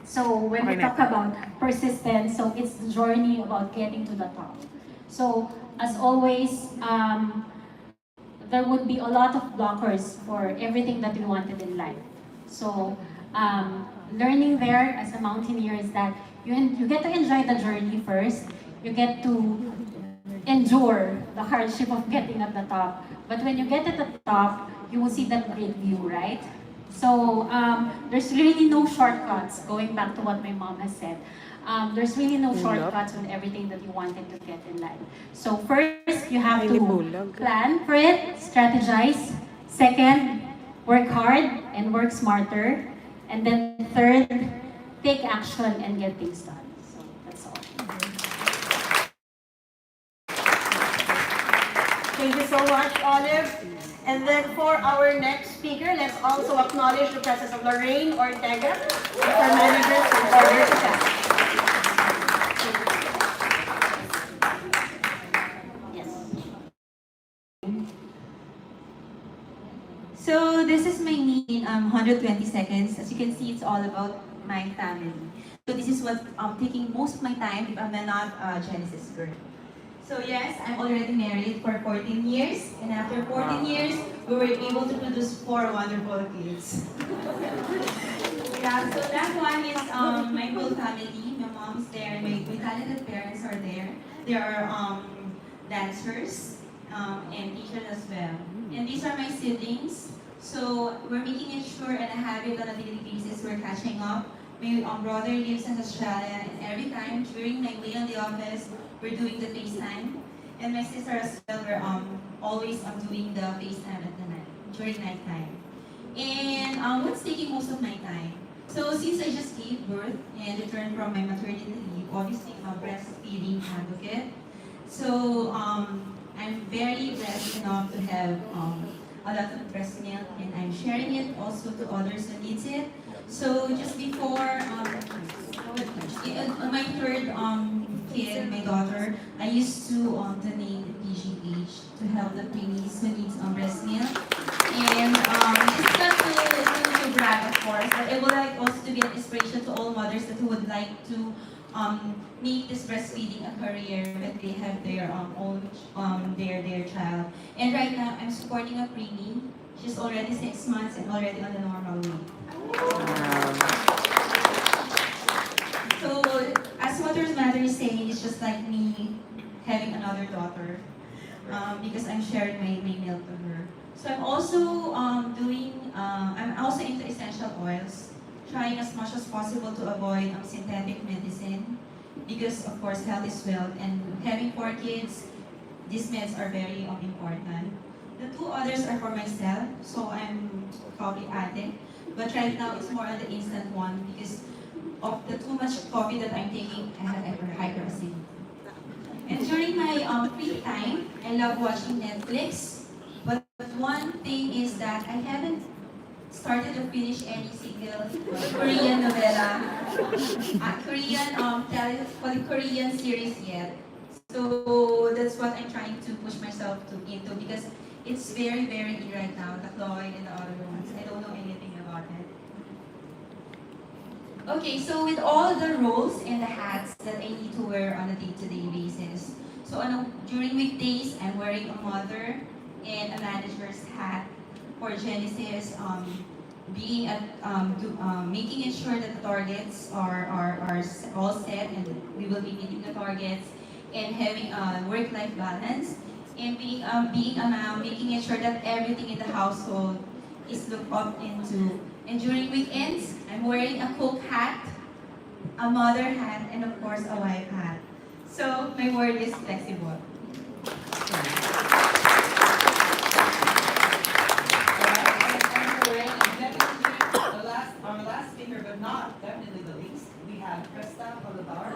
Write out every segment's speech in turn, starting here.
So when we talk about persistence, so it's the journey about getting to the top. So as always, there would be a lot of blockers for everything that we wanted in life. So learning there as a mountaineer is that you get to enjoy the journey first. You get to endure the hardship of getting at the top. But when you get at the top, you will see that great view, right? So there's really no shortcuts, going back to what my mom has said. There's really no shortcuts with everything that you wanted to get in life. So first, you have to plan for it, strategize. Second, work hard and work smarter. And then third, take action and get things done. So that's all. Thank you so much, Olive. And then for our next speaker, let's also acknowledge the presence of Lorraine Ortega, our manager from Order to Cash. Yes. So this is my me in 120 seconds. As you can see, it's all about my family. So this is what taking most of my time if I'm not a Genesis girl. So yes, I'm already married for 14 years, and after 14 years, we were able to produce 4 wonderful kids. Yeah, so that one is my whole family. My mom's there, my talented parents are there. There are dancers and teachers as well. And these are my siblings. So we're making it sure and a habit on a daily basis we're catching up. My brother lives in Australia, and every time during my way on the office, we're doing the FaceTime. And my sister as well, we're always doing the FaceTime at the night, during nighttime. And what's taking most of my time? So since I just gave birth and returned from my maternity leave, obviously I'm a breastfeeding advocate. So I'm very blessed enough to have a lot of breast milk, and I'm sharing it also to others who needs it. So just before my third kid, my daughter, I used to donate PGH to help the preemies who needs breast milk. And it's not to brag, of course, but I would like also to be an inspiration to all mothers that who would like to make this breastfeeding a career when they have their own their child. And right now, I'm supporting a preemie. She's already 6 months and already on the normal way. So, as Mother's Mother is saying, it's just like me having another daughter because I'm sharing my milk to her. So I'm also I'm also into essential oils, trying as much as possible to avoid synthetic medicine because of course health is wealth, and having 4 kids, these meds are very important. The 2 others are for myself, so I'm coffee addict. But right now, it's more on the instant one because of the too much coffee that I'm taking, I have hyperacidity. And during my free time, I love watching Netflix. But one thing is that I haven't started to finish any single Korean novella, Korean series yet. So that's what I'm trying to push myself into because it's very, very in right now, the Chloe and the other ones. I don't know anything about it. Okay, so with all the roles and the hats that I need to wear on a day-to-day basis. So during weekdays, I'm wearing a mother and a manager's hat for Genesis, being at making it sure that the targets are all set and we will be meeting the targets, and having a work-life balance, and being a mom, making it sure that everything in the household is looked up into. And during weekends, I'm wearing a cook hat, a mother hat, and of course a wife hat. So my word is flexible. Our last speaker, but not definitely the least, we have Krista from the bar.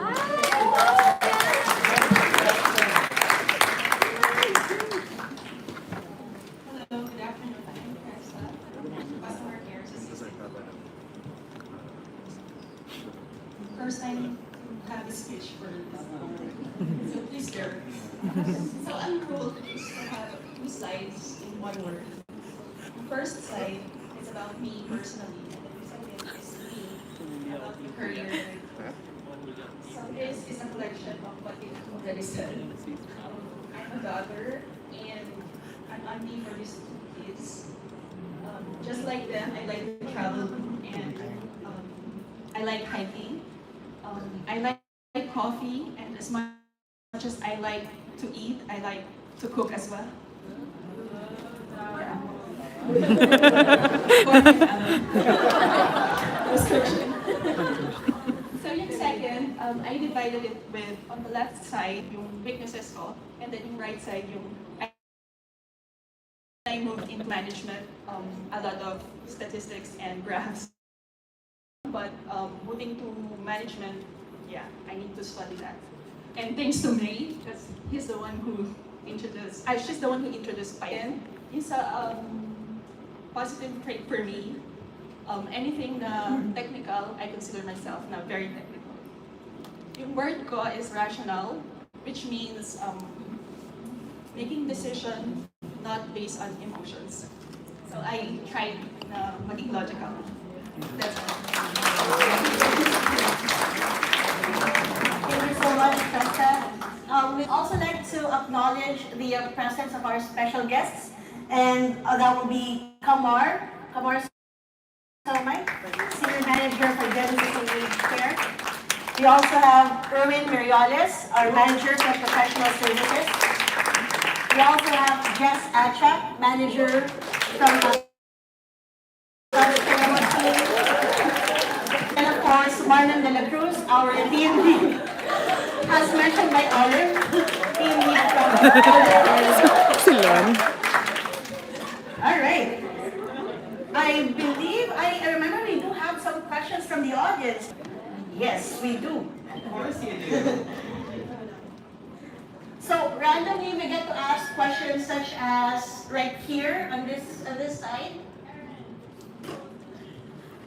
Hello, good afternoon. I'm Krista, customer care assistant. First time to have a speech for this, so please bear with me. So I'm told to have 2 slides in 1 word. The first slide is about me personally, and the second is me about you career. So this is a collection of what you already said. I'm a daughter and an auntie for these two kids. Just like them, I like to travel and I like hiking. I like coffee, and as much as I like to eat, I like to cook as well. Yeah. Restriction. So yung second, I divided it with, on the left side, yung weaknesses ko, and then yung right side, yung I moved into management, a lot of statistics and graphs. But moving to management, yeah, I need to study that. And thanks to May, because he's the one who introduced, she's the one who introduced Python. It's a positive trait for me. Anything na technical, I consider myself na very technical. Yung word ko is rational, which means making decision not based on emotions. So I tried na maging logical. That's all. Thank you so much, Tessa. We'd also like to acknowledge the presence of our special guests, and that will be Kamar Salmay, Senior Manager for Genesis and Age Care. We also have Erwin Merioles, our Manager for Professional Services. We also have Jess Achak, Manager from and of course, Marlon De La Cruz, our team lead. As mentioned by Olive, team lead from Silon. All right. I remember we do have some questions from the audience. Yes, we do. Of course you do. So randomly we get to ask questions such as right here on this side.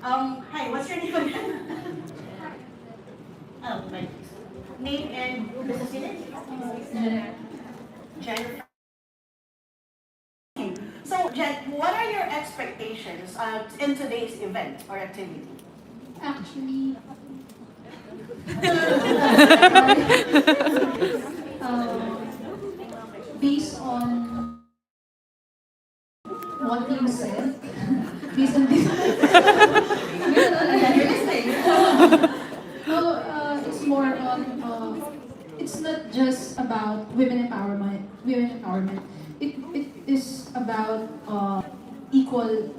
Hi, what's your name again? Oh, my name and business unit? Jen. So Jen, what are your expectations in today's event or activity? Actually, based on what you said, based on this, it's more on, it's not just about women empowerment. It is about equality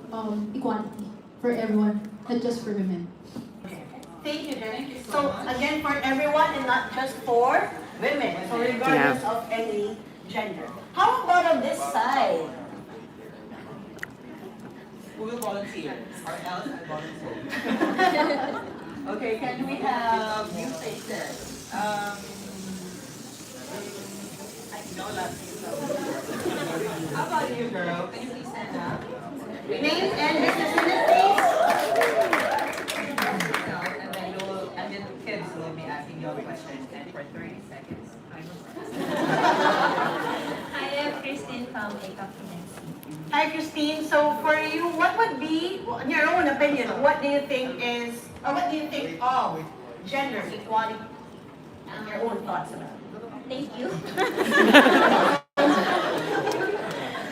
for everyone, not just for women. Thank you, Jen. So again, for everyone and not just for women. So regardless of any gender. How about on this side? Who will volunteer? Or else I volunteer. Okay, can we have new faces? I know last How about you, girl? Can you please stand up? Name and business unit, please. And then the kids will be asking you questions, and for 30 seconds. I am Christine from ACAP Finance. Hi, Christine. So for you, what would be, in your own opinion, what do you think of gender equality and your own thoughts about it? Thank you.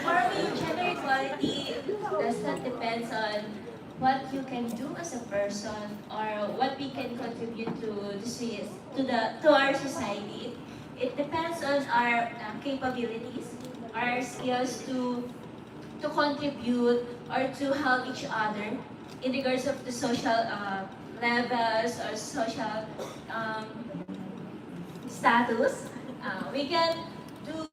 For me, gender equality does not depend on what you can do as a person or what we can contribute to our society. It depends on our capabilities, our skills to contribute or to help each other in regards of the social levels or social status. We can do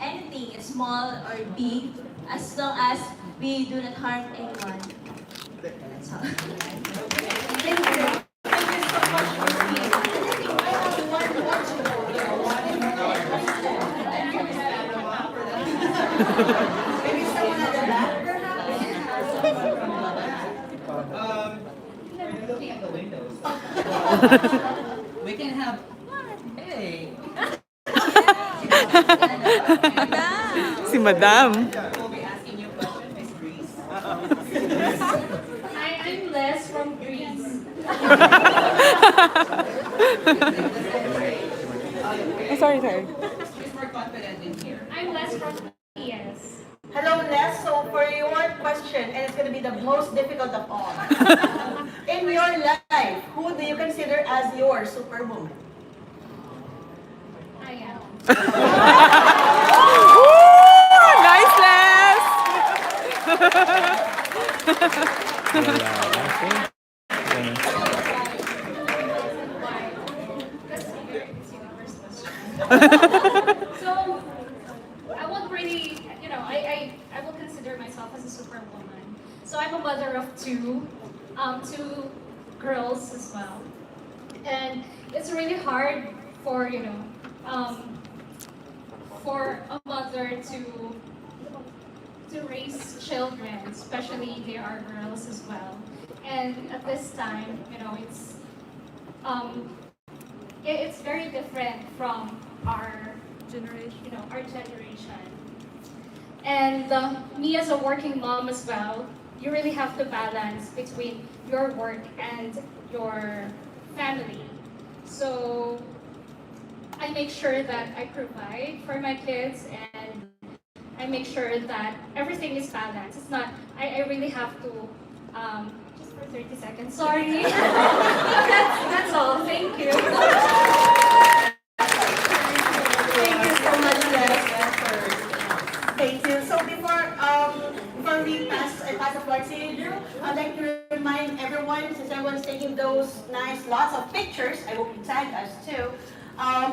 anything, small or big, as long as we do not harm anyone. That's all. Thank you. Thank you so much, Christine. I have one more to go. Maybe someone at the back, We're looking at the windows. We can have. Hey. Si Madam. We'll be asking you a question, Miss Greece. I'm Les from Greece. Oh, sorry. She's more confident in here. I'm less confident. Yes. Hello, Les. So for your question, and it's going to be the most difficult of all. In your life, who do you consider as your superwoman? I am. Woo! Nice, So I won't really, I will consider myself as a superwoman. So I'm a mother of two girls as well, and it's really hard for for a mother to raise children, especially they are girls as well. And at this time, um, it's very different from our generation. And me as a working mom as well, you really have to balance between your work and your family. So I make sure that I provide for my kids, and I make sure that everything is balanced. It's not, I really have to, just for 30 seconds, sorry. That's all, thank you. Thank you so much, Les. Thank you. So before we pass the floor to you, Drew, I'd like to remind everyone, since everyone's taking those nice lots of pictures, I hope you tag us too.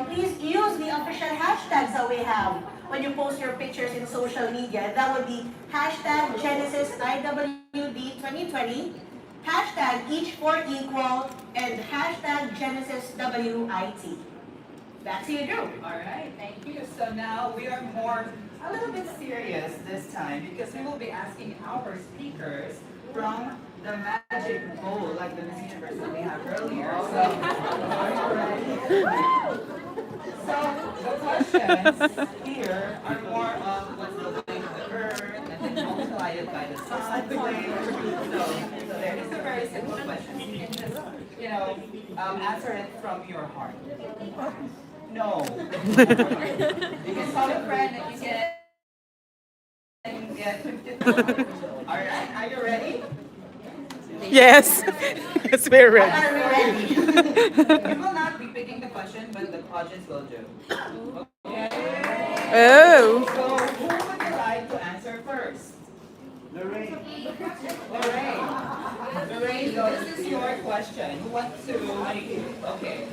Please use the official hashtags that we have when you post your pictures in social media. That would be hashtag GenesisIWD2020, hashtag each for equal, and hashtag GenesisWIT. Back to you, Drew. All right, thank you. So now we are a little bit serious this time because we will be asking our speakers from the magic bowl, like the Miss Universe that we had earlier. So the questions here are more of what's the weight of the earth and then multiply it by the sun. So there is a very simple question. You can just, answer it from your heart. No. You can call a friend and you can get 50. Alright, are you ready? Yes. Yes, we're ready. Are we ready? You will not be picking the question, but the audience will do. Okay? Oh. So, who would you like to answer first? Lorraine. Lorraine, so this is your question. Who wants to? Okay.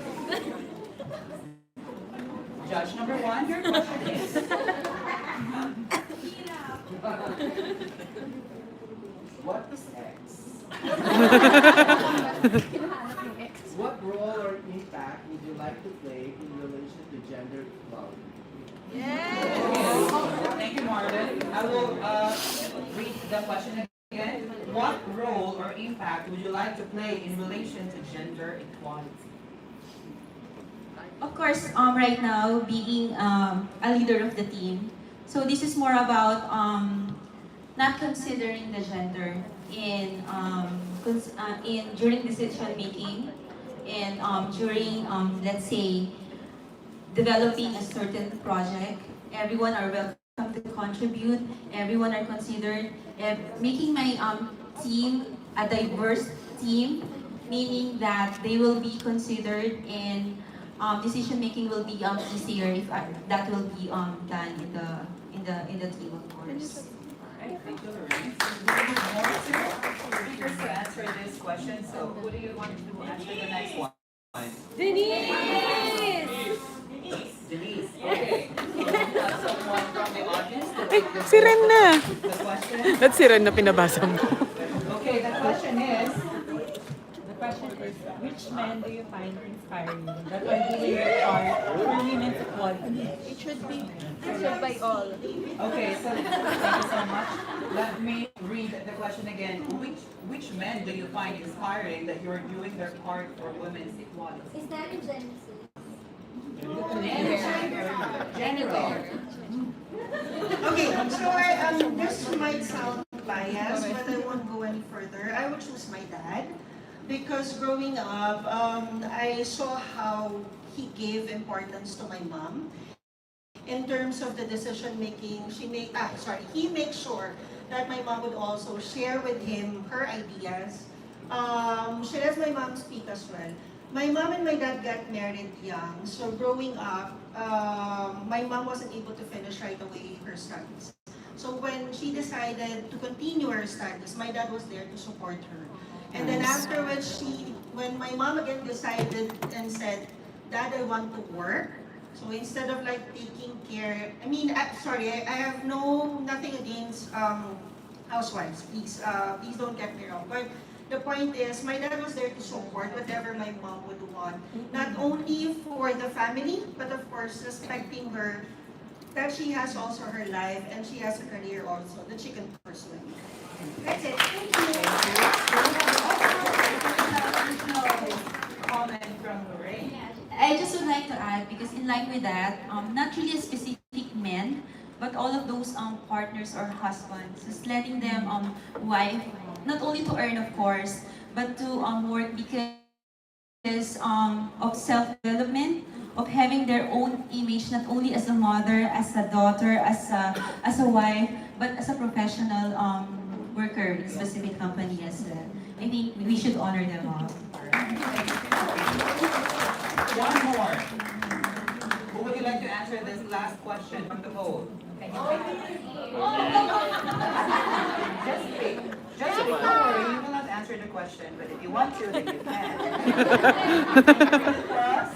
Judge number one, your question is. What is X? What role or impact would you like to play in relation to gender equality? Thank you, Marvin. I will read the question again. What role or impact would you like to play in relation to gender equality? Of course, right now, being a leader of the team, so this is more about not considering the gender in during decision making, and during let's say developing a certain project. Everyone are welcome to contribute. Everyone are considered. Making my team a diverse team, meaning that they will be considered, and decision making will be easier if that will be done in the team, of course. Alright, thank you, Lorraine. More speakers to answer this question. So, who do you want to answer the next one? Denise. Okay. We have someone from the audience to Ay, take the si Ren na. question. Ba't si Ren na pinabasa mo? Okay, the question is. The question is, which men do you find inspiring that are doing their part for women's equality? It should be answered by all. Okay, so thank you so much. Let me read the question again. Which men do you find inspiring that you're doing their part for women's equality? Is that in Genesis? General. Okay, so this might sound biased, but I won't go any further. I would choose my dad. because growing up, I saw how he gave importance to my mom. In terms of the decision making, he makes sure that my mom would also share with him her ideas. She lets my mom speak as well. My mom and my dad got married young, so growing up, my mom wasn't able to finish right away her studies. So when she decided to continue her studies, my dad was there to support her. And then afterwards, when my mom again decided and said, "Dad, I want to work." So instead of like taking care, I have nothing against housewives. Please don't get me wrong. But the point is, my dad was there to support whatever my mom would want, not only for the family, but of course respecting her, that she has also her life and she has a career also that she can pursue. That's it. Thank you. Comment from Lorraine. I just would like to add, because in line with that, not really a specific men, but all of those partners or husbands, just letting them wife, not only to earn of course, but to work because of self-development, of having their own image, not only as a mother, as a daughter, as a wife, but as a professional worker in a specific company as well. I think we should honor them all. One more. Who would you like to answer this last question from the vote? Can you pick? Just pick. Just pick. Don't worry, you will not answer the question, but if you want to, then you can. For us?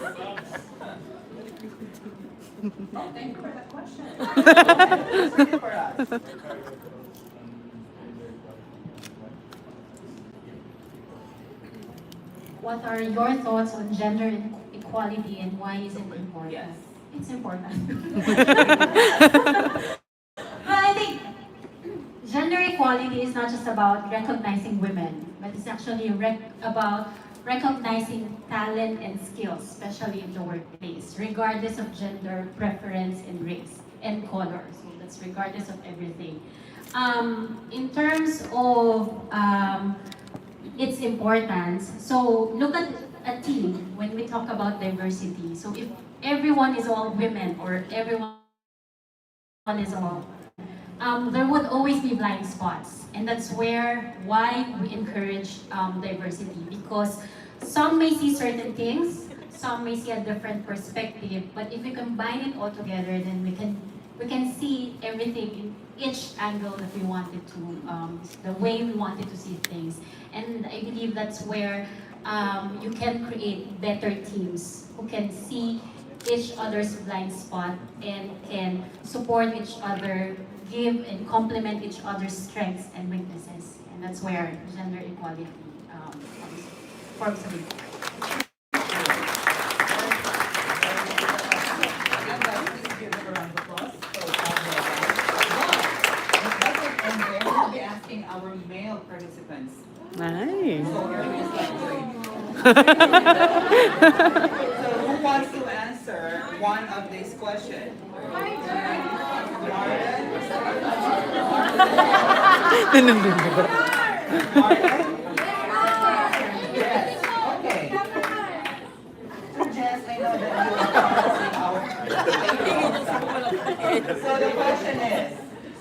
Oh, thank you for that question. Answer it for us. What are your thoughts on gender equality and why is it important? Yes. It's important. Well, I think gender equality is not just about recognizing women, but it's actually about recognizing talent and skills, especially in the workplace, regardless of gender, preference, and race, and color. So that's regardless of everything. In terms of its importance, so look at a team when we talk about diversity. So if everyone is all women or everyone is all, there would always be blind spots. And that's why we encourage diversity, because some may see certain things, some may see a different perspective, but if we combine it all together, then we can see everything in each angle that we wanted to, the way we wanted to see things. And I believe that's where you can create better teams who can see each other's blind spot and can support each other, give and complement each other's strengths and weaknesses. And that's where gender equality forms a big part. Please give them a round of applause. And then we'll be asking our male participants. Nice. So who wants to answer one of these questions? Martin? Martin? Yes. Okay. Jess, I know that you are So the question is,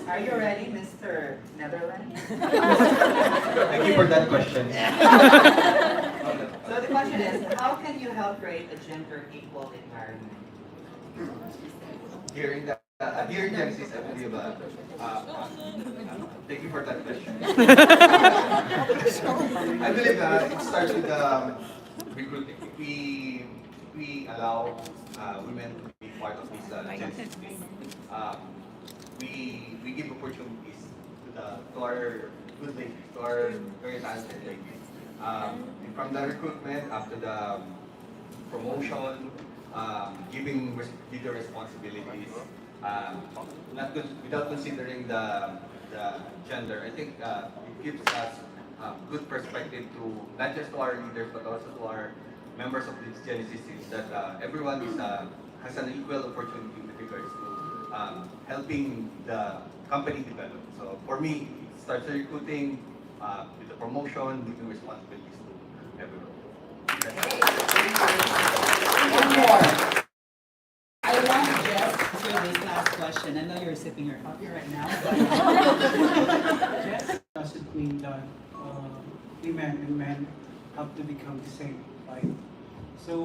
are you ready, Mr. Netherlands? Thank you for that question. So the question is, how can you help create a gender equal environment? Here in Genesis, I believe, thank you for that question. I believe it starts with recruiting. We allow women to be part of this Genesis team. We give opportunities to our good ladies, to our very talented ladies. From the recruitment up to the promotion, giving bigger responsibilities, without considering the gender. I think it gives us good perspective to not just to our leaders but also to our members of this Genesis team, that everyone has an equal opportunity with regards to helping the company develop. So for me, it starts with recruiting, with the promotion, giving responsibilities to One more. I want Jess to answer this last question. I know you're sipping your coffee right now. Jess basically that women and men have to become the same, right? So,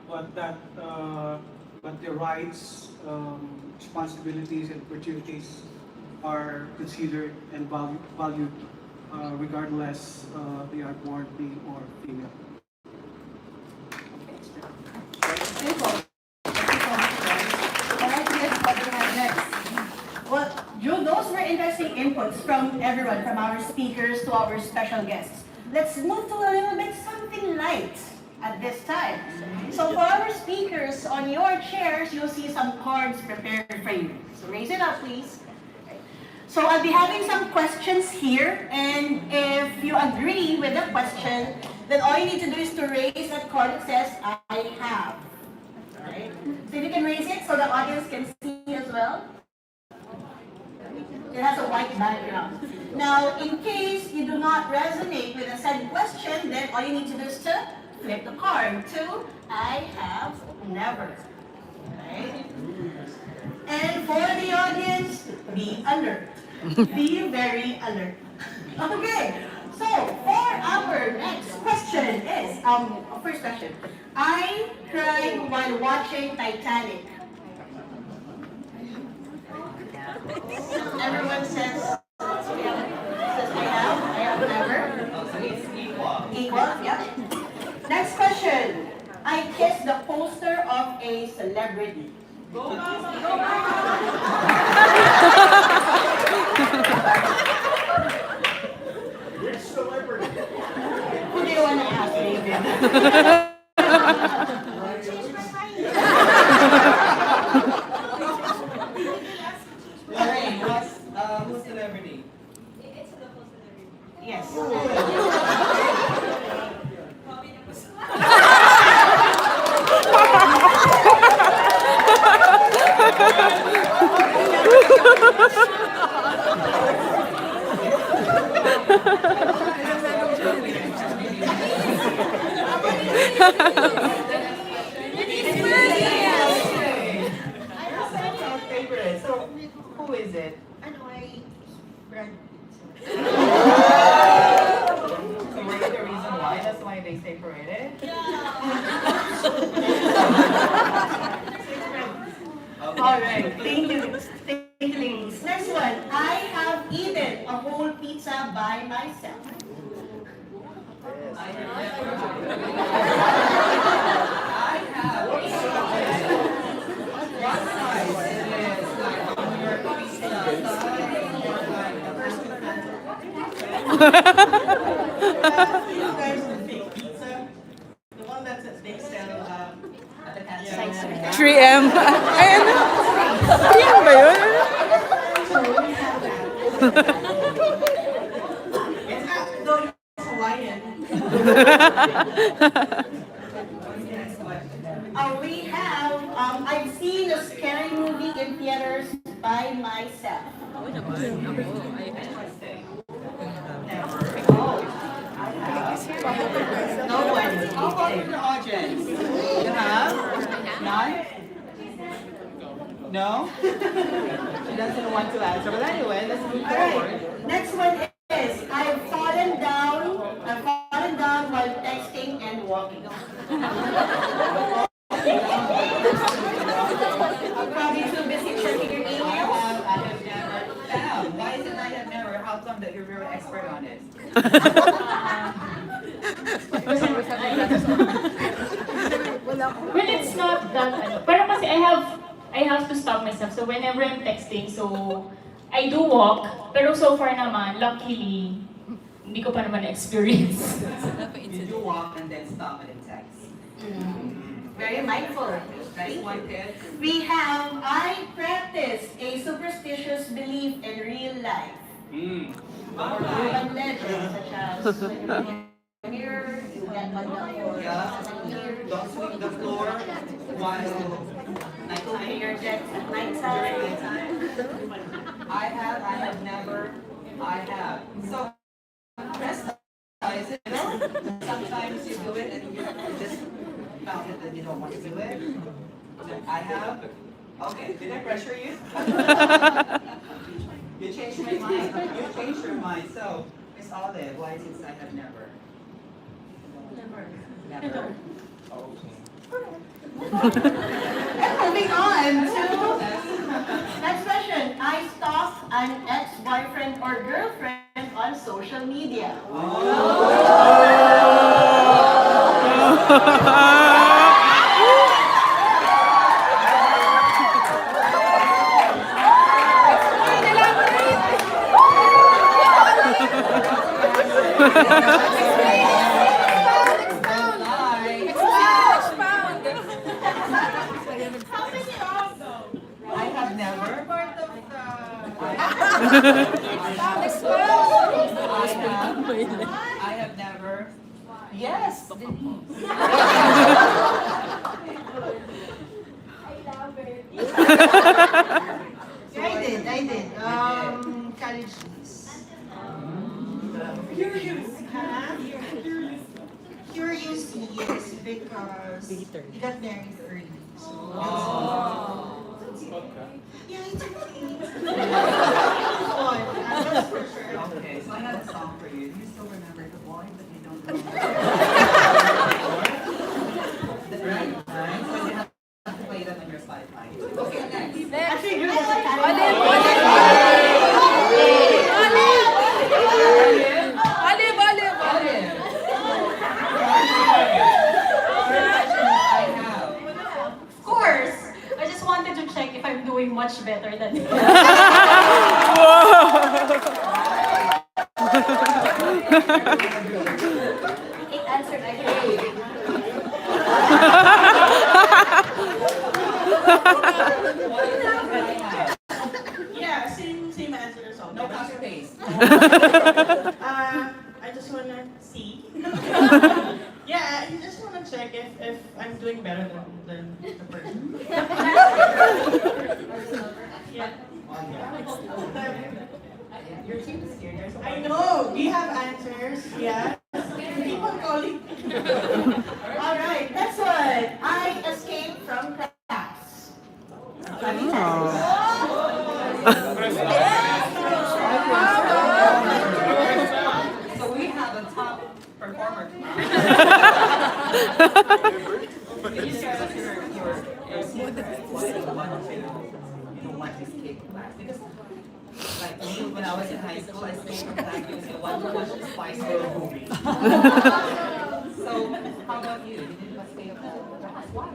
but their rights, responsibilities, and opportunities are considered and valued regardless they are born male or female. Alright, next, what do we have next? Well, Drew, those were interesting inputs from everyone, from our speakers to our special guests. Let's move to a little bit something light at this time. So for our speakers, on your chairs, you'll see some cards prepared for you. So raise it up, please. So I'll be having some questions here, and if you agree with the question, then all you need to do is to raise that card that says, I have. Alright? So if you can raise it so the audience can see as well. It has a white background. Now, in case you do not resonate with the said question, then all you need to do is to flip the card to I have never. Right? And for the audience, be alert. Be very alert. Okay, so for our next question is, first question. I cried while watching Titanic. Everyone says I have never. It's equal. Equal, yeah. Next question. I kissed the poster of a celebrity. Go, Mama! Which celebrity? Who do you want to ask, David? Lorraine, who's celebrity? Yes. Favorite. So, who is it? So, were you the reason why? That's why they separated? Alright, thank you. Thank you, ladies. Next one. I have eaten a whole pizza by myself. I have never. I have. What size it is? Like on your pizza size or like the first two you guys the fake pizza? The one that's they sell at the canteen. 3M. Ay, ano? 3M ba yun? So we have that. It's not though it's Hawaiian. We have, I've seen a scary movie in theaters by myself. No one. How about in the audience? You have? None? No? She doesn't want to answer. But anyway, let's move forward. Alright, next one is, I've fallen down while texting and walking. I'm probably too busy checking your emails. I have never. Sam, why is it I have never? How come that you're very expert on it? Well, it's not that, pero kasi I have to stop myself. So whenever I'm texting, so I do walk, pero so far naman, luckily, hindi ko pa naman na-experience. Did you walk and then stop and then text? Very mindful. That's one tip. We have, I practice a superstitious belief in real life. Urban legends such as when you look in the mirror, you get one or Don't sweep the floor while opening your jets at nighttime. I have never, I have. So, rest is it, sometimes you do it and you just then you don't want to do it? I have? Okay, did I pressure you? You changed my mind. You changed your mind. So, Miss Olive, why since I have never? Never. Okay. And moving on to next question. I stalk an ex-boyfriend or girlfriend on social media. I have never part of I have never. Yes. I did. College days. Curious. Huh? Curious, yes, because he got married early. So yeah, it's okay. That's for sure. Okay, so I have a song for you. Do you still remember the boy that you don't know? Right? Right? So you have to play that on your Spotify. Okay, next. Actually, you're the Of course. I just wanted to check if I'm doing much better than him. It answered I hate. Yeah, same answer as No always. copy paste. I just wanna see. Yeah, I just wanna check if I'm doing better than the person. Yeah. Your team is here. There's a I know. Do you have answers? Yeah. Keep on calling. All right. Next one. I escaped from class. So we have a top performer. Can you share us your secret? Why you don't want to escape class? Because like me, when I was in high school, I escaped from class because I wanted to watch the Spice Girl movie. So how about you? You didn't escape class? Why?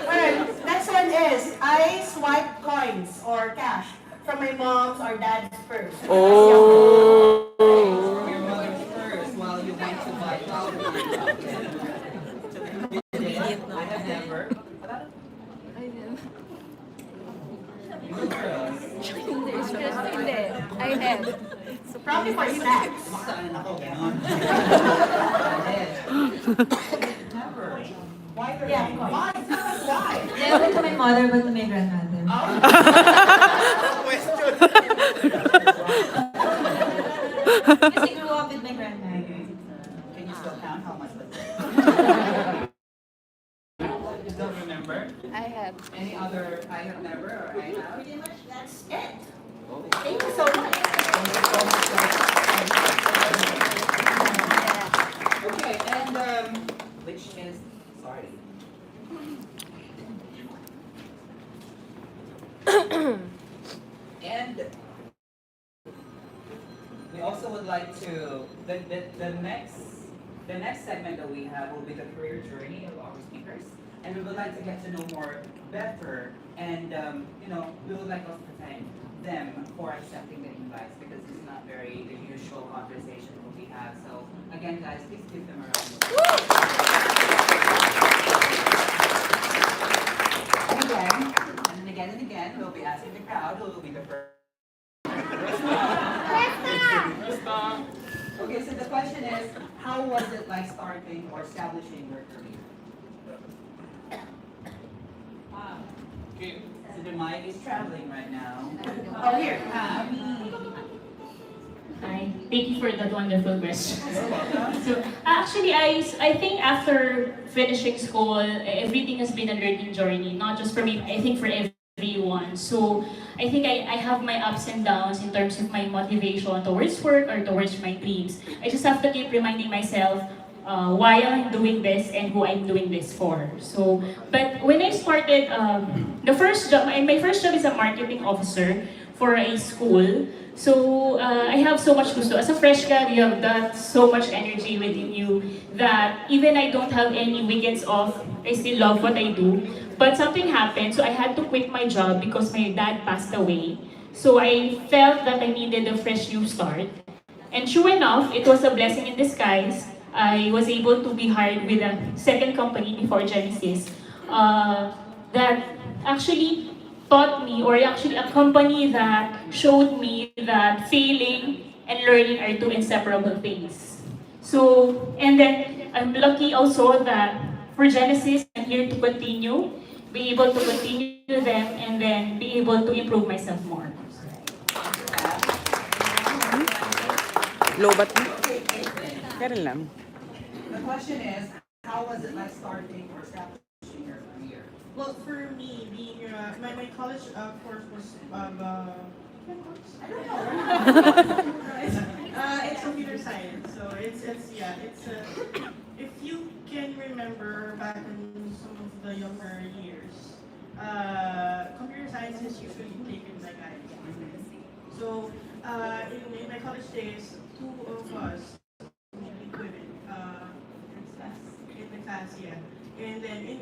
Alright, next one is I swipe coins or cash from my mom's or dad's purse. Your mother's first while you went to buy powder. I have never. I have. Probably for snacks. Saan ako ganon? Never. Why? Yeah, why? Why? Never to my mother, but to my grandmother. Because I grew up with my grandmother. Can you still count how much was it? You don't remember? I have. Any other I have never or I have? Pretty much that's it. Thank you so much. Okay, and which is sorry. And we also would like to the next segment that we have will be the career journey of our speakers, and we would like to get to know more better, and we would like us to thank them for accepting the invite. guys, because it's not very the usual conversation that we have. So again, guys, please give them a round of applause. And again, we'll be asking the crowd who will be the first. Okay, so the question is, how was it like starting or establishing your career? Okay. So the mic is traveling right now. Oh, here. Hi, thank you for that wonderful question. So actually, I think after finishing school, everything has been a learning journey, not just for me, I think for everyone. So I think I have my ups and downs in terms of my motivation towards work or towards my dreams. I just have to keep reminding myself why I'm doing this and who I'm doing this for. So, but when I started, the first job, my first job is a marketing officer for a school. So I have so much gusto. As a fresh grad, you have that so much energy within you that even I don't have any weekends off, I still love what I do. But something happened, so I had to quit my job because my dad passed away. So I felt that I needed a fresh new start. And sure enough, it was a blessing in disguise. I was able to be hired with a second company before Genesis that actually taught me, or actually a company that showed me that failing and learning are two inseparable things. So, and then I'm lucky also that for Genesis, I'm here to continue, be able to continue them, and then be able to improve myself more. Lobat mo? Ganun lang. The question is, how was it like starting or establishing your career? Well, for me, being my college course was I don't know. It's computer science, so it's if you can remember back in some of the younger years, computer science is usually taken by guys. So in my college days, two of us women in the class, yeah. And then,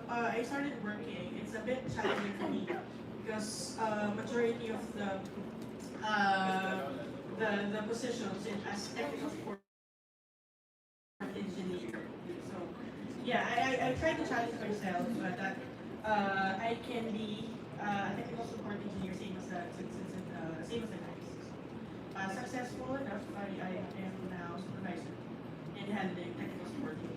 I started working. It's a bit challenging for me because majority of the positions in as technical support engineer. So, yeah, I try to challenge myself that I can be a technical support engineer, same as the guys. Successful enough, I am now supervisor in handling technical support engineers.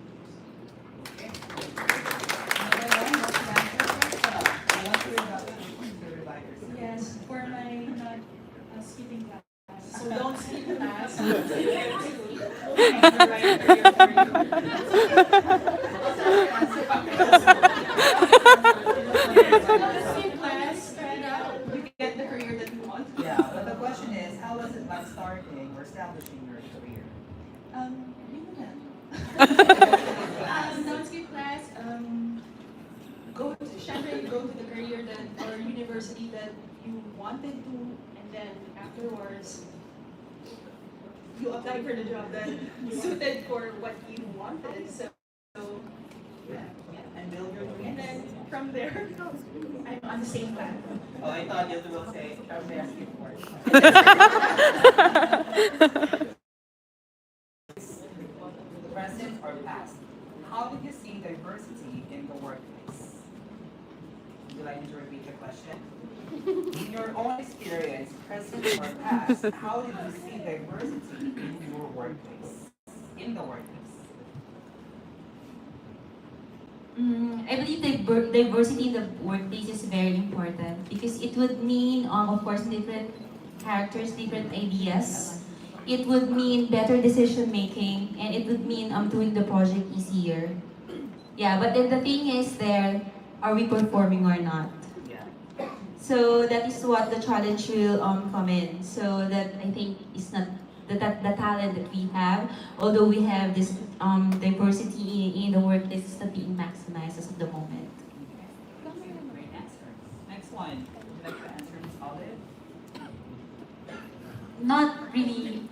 Yes, for my not skipping class. So don't skip class. Skip class, try it out. You get the career that you want. Yeah, but the question is, how was it like starting or establishing your career? Don't skip class. Go to the career that or university that you wanted to, and then afterwards you apply for the job that suited for what you wanted. So yeah. And build your dreams. And then from there, I'm on the same path. Oh, I thought you will say, from there, skip work. Present or past, how did you see diversity in the workplace? Would you like me to repeat the question? In your own experience, present or past, how did you see diversity in your workplace? In the workplace? I believe diversity in the workplace is very important because it would mean, of course, different characters, different ideas. It would mean better decision making, and it would mean doing the project easier. Yeah, but then the thing is are we performing or not? Yeah. So that is what the challenge will come in. So that I think is not the talent that we have, although we have this diversity in the workplace is not being maximized as of the moment. Great answer. Next one. Would you like to answer Ms. Olive? Not really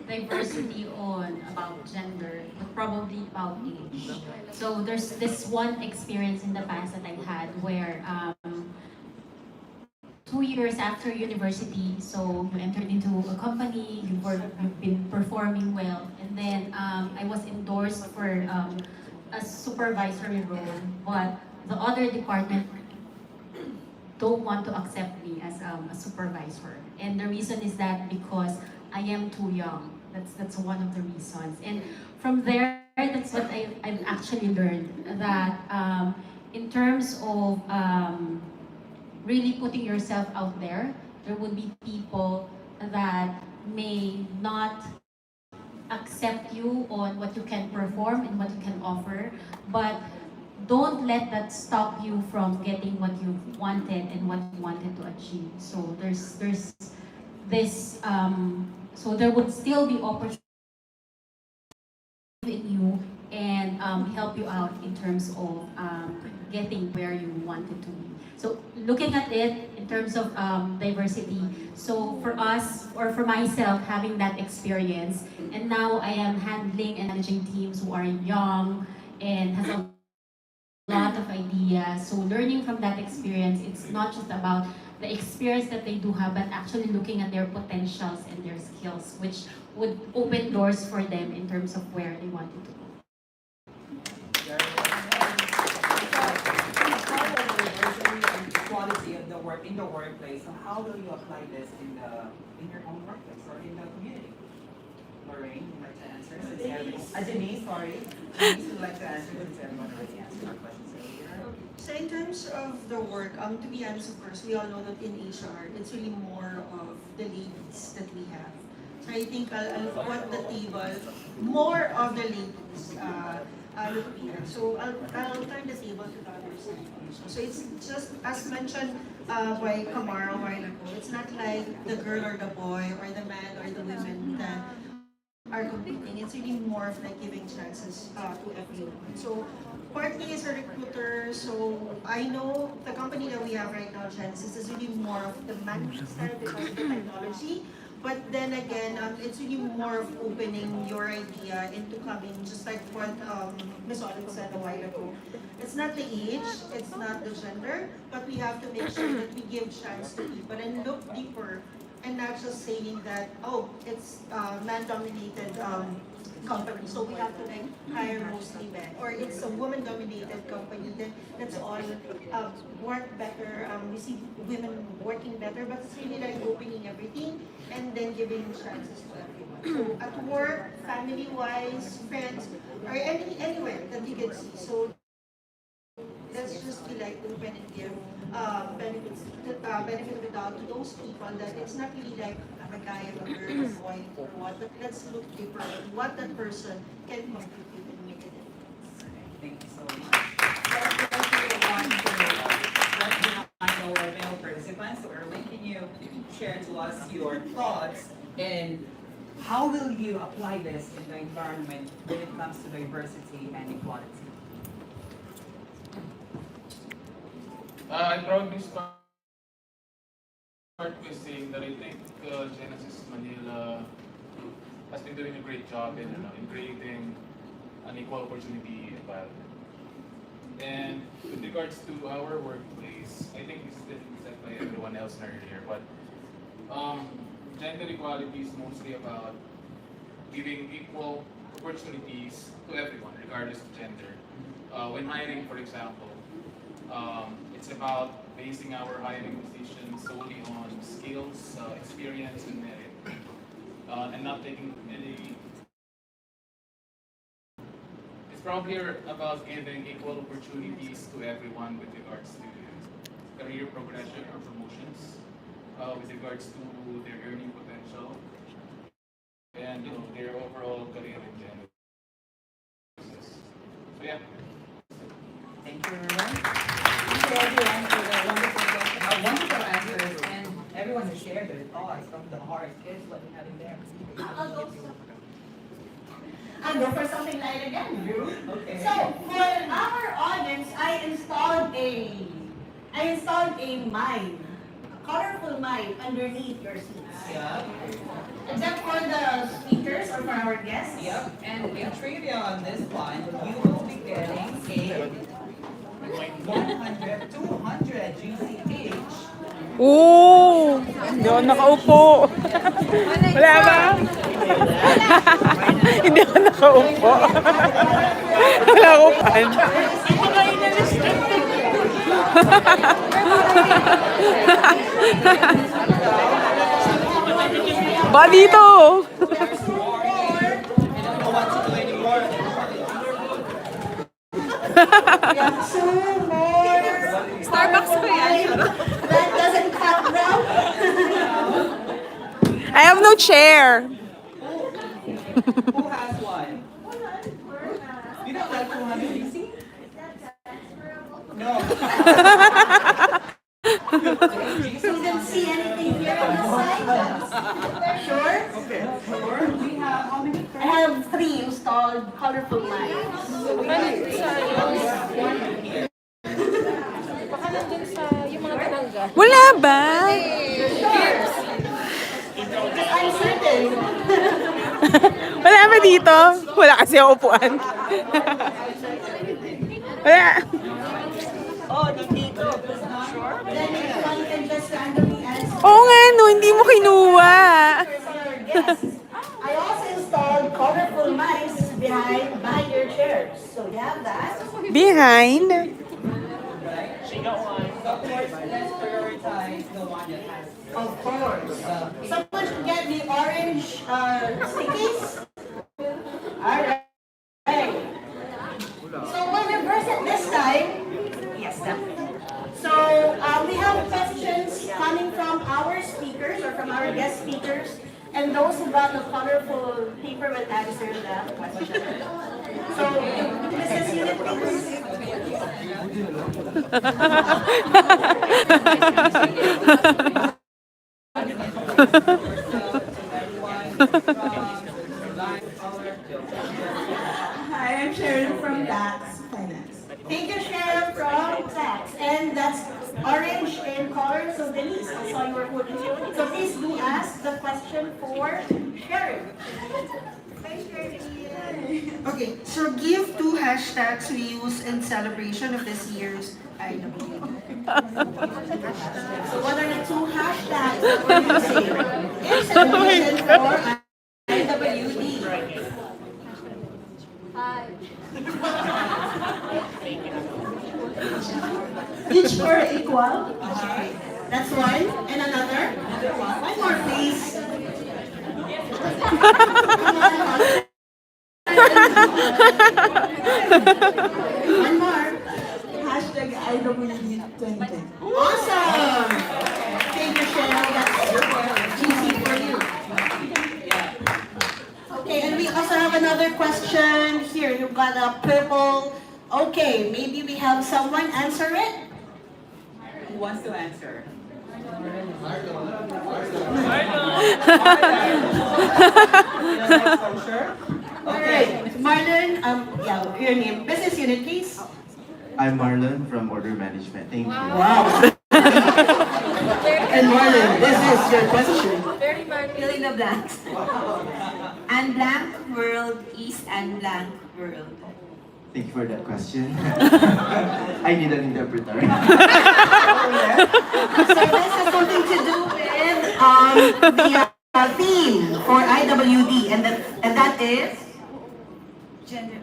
diversity on about gender, but probably about age. So there's this one experience in the past that I had where 2 years after university, so you entered into a company, you've been performing well, and then I was endorsed for a supervisory role, but the other department don't want to accept me as a supervisor. And the reason is that because I am too young. That's one of the reasons. And from there, that's what I've actually learned, that in terms of really putting yourself out there would be people that may not accept you on what you can perform and what you can offer, but don't let that stop you from getting what you wanted and what you wanted to achieve. So there's this so there would still be opportunity in you and help you out in terms of getting where you wanted to be. So looking at it in terms of diversity, so for us, or for myself, having that experience, and now I am handling and managing teams who are young and has a lot of ideas. So learning from that experience, it's not just about the experience that they do have, but actually looking at their potentials and their skills, which would open doors for them in terms of where they wanted to go. Quality of the work in the workplace. So how will you apply this in your own workplace or in the community? Lorraine, you'd like to answer? Denise, sorry. Denise would like to answer since everyone already answered our questions earlier. So in terms of the work, to be honest, of course, we all know that in HR, it's really more of the ladies that we have. So I think I'll put the table, more of the ladies look here. So I'll turn the table to the other side. So it's just, as mentioned by Kamara a while ago, it's not like the girl or the boy or the man or the women that are competing. It's really more of like giving chances to everyone. So partly as a recruiter, so I know the company that we have right now, Genesis, is really more of the management style because of the technology. But then again, it's really more of opening your idea into coming, just like what Ms. Olive said a while ago. It's not the age, it's not the gender, but we have to make sure that we give chance to people and look deeper and not just saying that, oh, it's man-dominated company, so we have to like hire mostly men, or it's a woman-dominated company, then let's all work better. We see women working better, but it's really like opening everything and then giving chances to everyone. So at work, family-wise, friends, or anywhere that you can see. So let's just be like open and give benefit of the doubt to those people that it's not really like I'm a guy, I'm a girl, a boy, or what, but let's look deeper at what that person can contribute and make a difference. Thank you so much. I know our male participants, so Erwin, can you share to us your thoughts and how will you apply this in the environment when it comes to diversity and equality? I proudly start with saying that I think Genesis Manila has been doing a great job in creating an equal opportunity environment. And with regards to our workplace, I think this is definitely said by everyone else earlier, but gender equality is mostly about giving equal opportunities to everyone, regardless of gender. When hiring, for example, it's about basing our hiring decisions solely on skills, experience, and merit, and not taking any. It's probably about giving equal opportunities to everyone with regards to career progression or promotions, with regards to their earning potential, and their overall career in general. So yeah. Thank you, everyone. Thank you everyone for the wonderful answers, and everyone has shared their thoughts from the heart. Here's what we have in there. I'll go for something light again, Drew. Okay. So for our audience, I installed a mine, a colorful mine underneath your seats. Yeah. Except for the speakers or for our guests. Yep. And in trivia on this one, you will be getting a 100, 200 GC each Oo! Hindi ako nakaupo. Wala ba? Hindi ako nakaupo. Wala ko pan. Ba dito? Starbucks ko yan. That doesn't count now. I have no chair. Who has one? You don't like 200 DC? No. So you can see anything here on the side? Sure? Okay. Sure. We have how many? I have 3 installed colorful lights. Wala ba? I'm certain. Wala ba dito? Wala kasi ako upuan. Wala. Oh, dito. Sure. Then one can just randomly answer. Oo nga, no, hindi mo kinuha. Yes. I also installed colorful mice behind your chairs. So you have that. Behind? Of course, let's prioritize the one that has. Of course. Someone should get the orange stickies. Alright. So we'll reverse it this time. Yes, ma'am. So we have questions coming from our speakers or from our guest speakers. And those who got the colorful paper will answer the question. So, Mrs. Unit, please. Hi, I'm Sharon from Tax Finance. Thank you, Sharon from Tax. And that's orange in color, so Denise, I saw you were putting it. So please do ask the question for Sharon. Okay, so give 2 hashtags we use in celebration of this year's IWD. So what are the 2 hashtags that we're using in celebration for IWD? Each for equal. That's one. And another? One more, please. One more. Hashtag IWD 2010. Awesome! Thank you, Cheryl. That's easy for you. Okay, and we also have another question here. You've got a purple. Okay, maybe we have someone answer it. Who wants to answer? Alright, Marlon, yeah, your name. Business unit, please. I'm Marlon from Order Management. Thank you. Wow. And Marlon, this is your question. Fill in the blanks. And blank world is and blank world. Thank you for that question. I need an interpreter. So this has something to do with the theme for IWD, and that is Gender.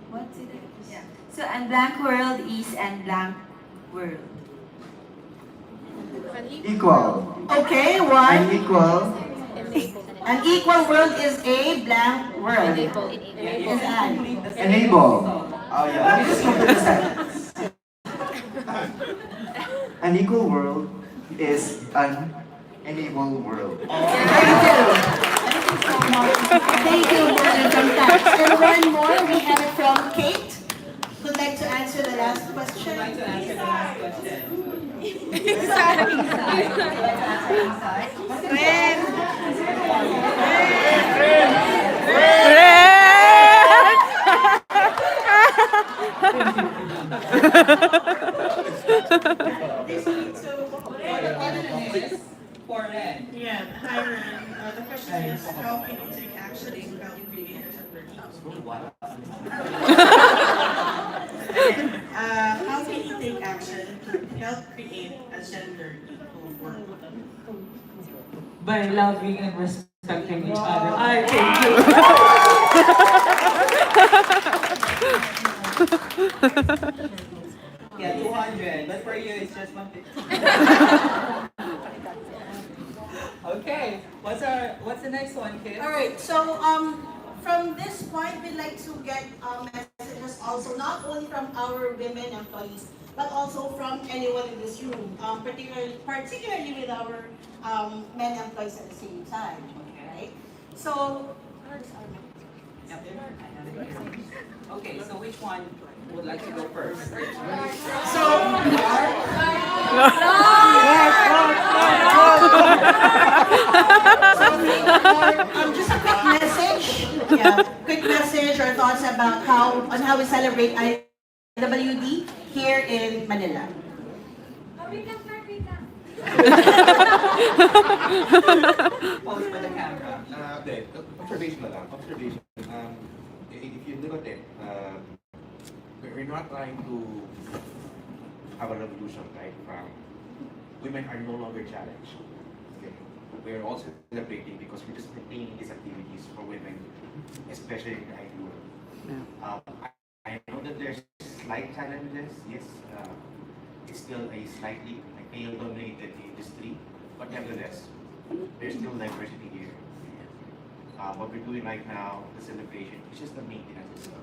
What's it? Yeah. So and blank world is and blank world. Equal. okay. One. Unequal. An equal world is a blank world. Is an. Enable. Oh yeah, let me just complete the sentence. An equal world is an enable world. Thank you, Marlon from Tax. And one more, we have it from Kate. Who'd like to answer the last question? I'd like to answer the last question. For Ren. Yeah, hi Ren. The question is, how can you take action in valuing how can you take action to help create a gender equal world? By loving and respecting each other. I thank you. Yeah, 200. But for you, it's just 150. Okay. What's the next one, kid? All right, so from this point, we'd like to get messages also, not only from our women employees, but also from anyone in this room, particularly with our men employees at the same time, right? So, Okay, so which one would like to go first? so just a quick message. Yeah, quick message or thoughts about how we celebrate IWD here in Manila. Pose for the camera. Observation na lang. Observation. If you look at it, we're not trying to have a revolution, right? Women are no longer challenged. Okay? We're also celebrating because we're just maintaining these activities for women, especially in the IT world. I know that there's slight challenges. Yes, it's still a slightly male-dominated industry, but nevertheless, there's still diversity here. What we're doing right now, the celebration, is just the maintenance itself.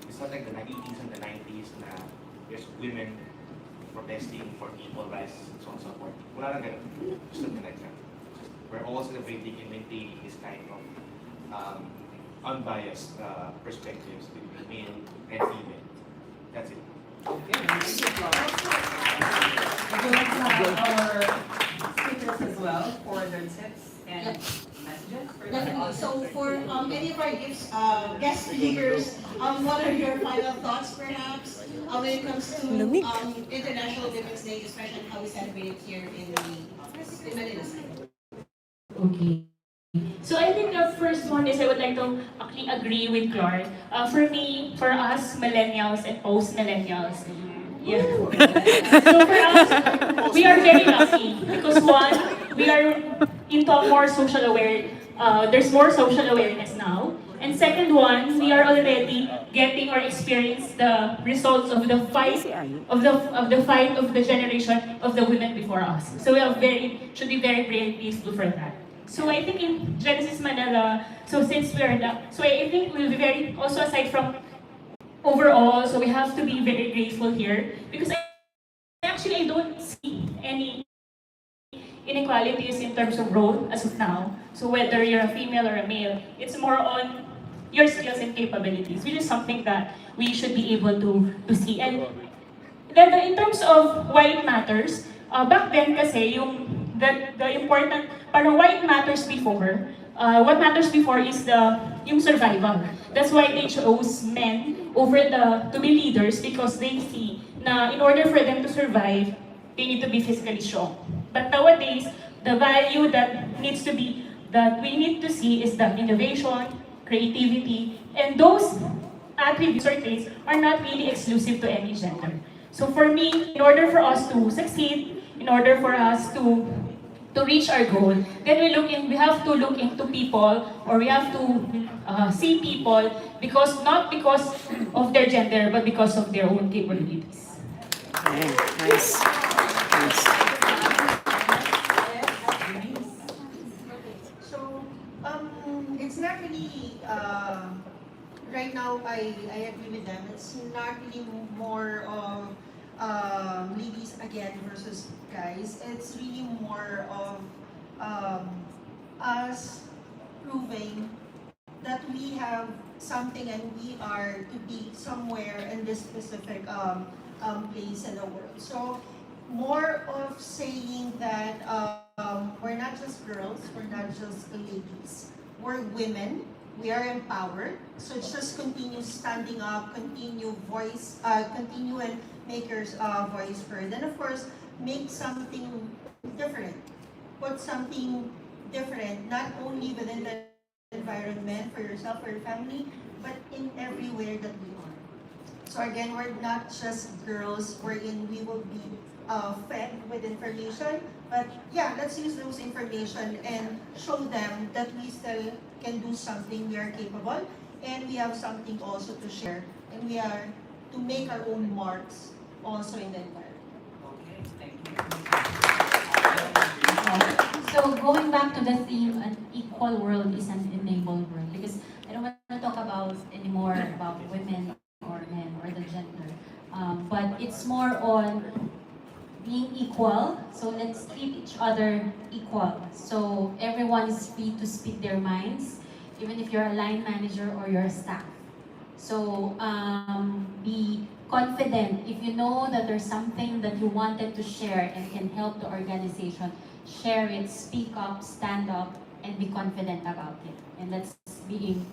It's not like the 80s and the 90s na there's women protesting for equal rights and so on and so forth. Wala lang ganun. Just something like that. We're all celebrating and maintaining this kind of unbiased perspectives between male and female. That's it. Okay. Would you like to have our speakers as well for their tips and messages? Definitely. So for any of our guest speakers, what are your final thoughts perhaps when it comes to International Women's Day, especially how we celebrate it here in Manila? Okay. So I think the first one is I would like to actually agree with Clark. For me, for us millennials and post-millennials, yeah. So for us, we are very lucky because one, we are into more social aware. There's more social awareness now. And second one, we are already getting or experience the results of the fight of the generation of the women before us. So we are should be very grateful for that. So I think in Genesis Manila, so since we are so I think we'll be very also aside from overall, so we have to be very grateful here because I don't see any inequalities in terms of role as of now. So whether you're a female or a male, it's more on your skills and capabilities, which is something that we should be able to see. And then in terms of why it matters, back then kasi the important, parang why it matters before, what matters before is yung survival. That's why they chose men to be leaders because they see na in order for them to survive, they need to be physically strong. But nowadays, the value that we need to see is the innovation, creativity, and those attributes or traits are not really exclusive to any gender. So for me, in order for us to succeed, in order for us to reach our goal, then we have to look into people, or we have to see people not because of their gender, but because of their own capabilities. Okay, nice. Nice. So, it's not really, right now I agree with them. It's not really more of ladies again versus guys. It's really more of us proving that we have something and we are to be somewhere in this specific place in the world. So more of saying that we're not just girls, we're not just ladies, we're women, we are empowered. So just continue standing up, continue and make your voice heard. And of course, make something different. Put something different, not only within the environment for yourself or your family, but in everywhere that we are. So again, we're not just girls wherein we will be fed with information, but yeah, let's use those information and show them that we still can do something, we are capable, and we have something also to share, and we are to make our own marks also in the environment. Okay, thank you. So going back to the theme, an equal world is an enabled world, because I don't want to talk about anymore about women or men or the gender, but it's more on being equal. So let's treat each other equal. So everyone is free to speak their minds, even if you're a line manager or you're a staff. So be confident. If you know that there's something that you wanted to share and can help the organization, share it, speak up, stand up, and be confident about it. And that's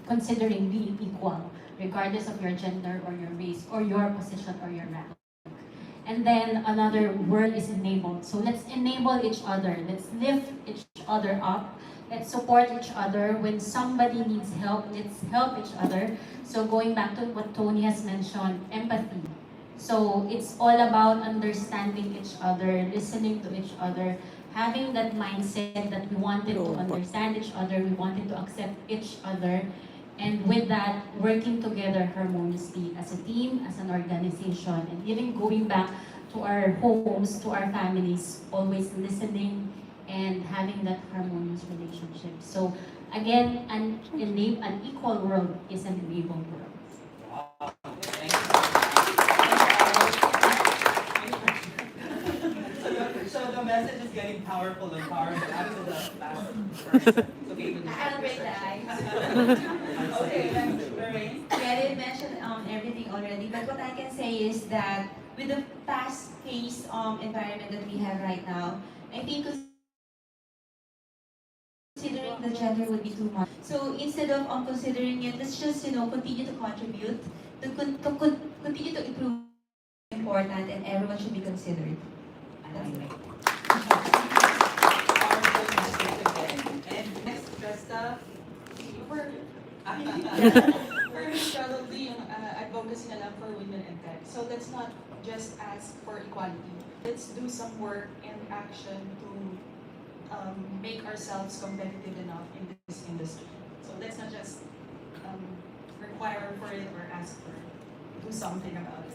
considering being equal, regardless of your gender or your race or your position or your rank. And then another word is enabled. So let's enable each other. Let's lift each other up. Let's support each other. When somebody needs help, let's help each other. So going back to what Tony has mentioned, empathy. So it's all about understanding each other, listening to each other, having that mindset that we wanted to understand each other, we wanted to accept each other, and with that, working together harmoniously as a team, as an organization, and even going back to our homes, to our families, always listening and having that harmonious relationship. So again, an equal world is an enabled world. So the message is getting powerful and powerful after the last person. Okay, I'll break the ice. okay, thanks, Lorraine. Yeah, I didn't mention everything already, but what I can say is that with the fast-paced environment that we have right now, I think considering the gender would be too much. So instead of considering it, let's just continue to contribute, continue to improve. Important, and everyone should be considered. And next, Krista. For me, probably yung advocacy na lang for women in tech. So let's not just ask for equality. Let's do some work and action to make ourselves competitive enough in this industry. So let's not just require for it or ask for it. Do something about it.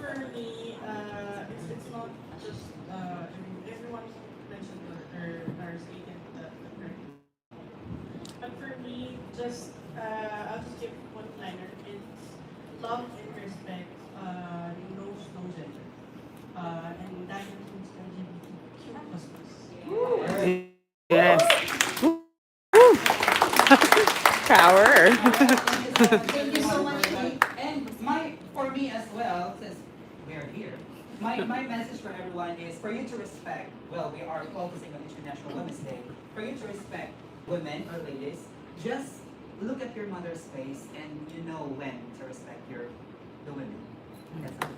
For me, it's not just everyone mentioned or stated the correct. But for me, just I'll just give one liner. It's love and respect. Knows no gender, and that includes LGBTQ++. Yes. Power. Thank you so much. And for me as well, since we are here, my message for everyone is for you to respect, well, we are focusing on International Women's Day, for you to respect women or ladies, just look at your mother's face and you know when to respect the women. That's all.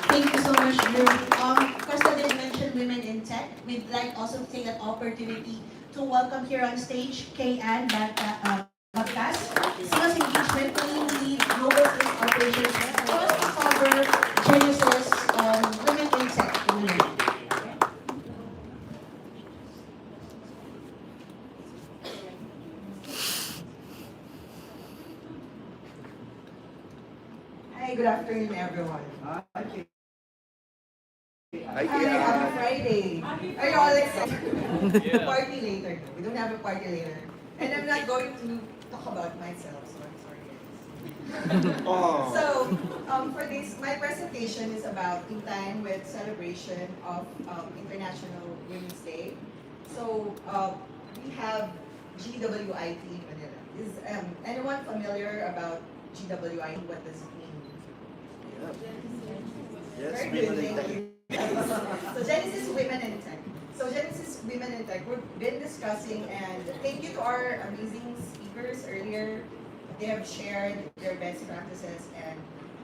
Thank you so much, Drew. Krista did mention women in tech. We'd like also to take that opportunity to welcome here on stage Kay-Ann Baptas, Sales Engagement Team Lead, Global Sales Operations, for us to cover Genesis Women in Tech. Hi, good afternoon, everyone. Okay. Hi, happy Friday. Are you all excited? Party later. No, we don't have a party later. And I'm not going to talk about myself, so I'm sorry, guys. So, for this, my presentation is about in time with celebration of International Women's Day. So, we have GWIT Manila. Is anyone familiar about GWIT? What does it mean? Yes, Very good, thank you. So Genesis Women in Tech. So Genesis Women in Tech, we've been discussing, and thank you to our amazing speakers earlier. They have shared their best practices and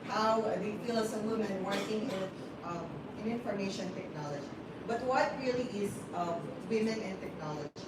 how they feel as a woman working in information technology. But what really is women in technology?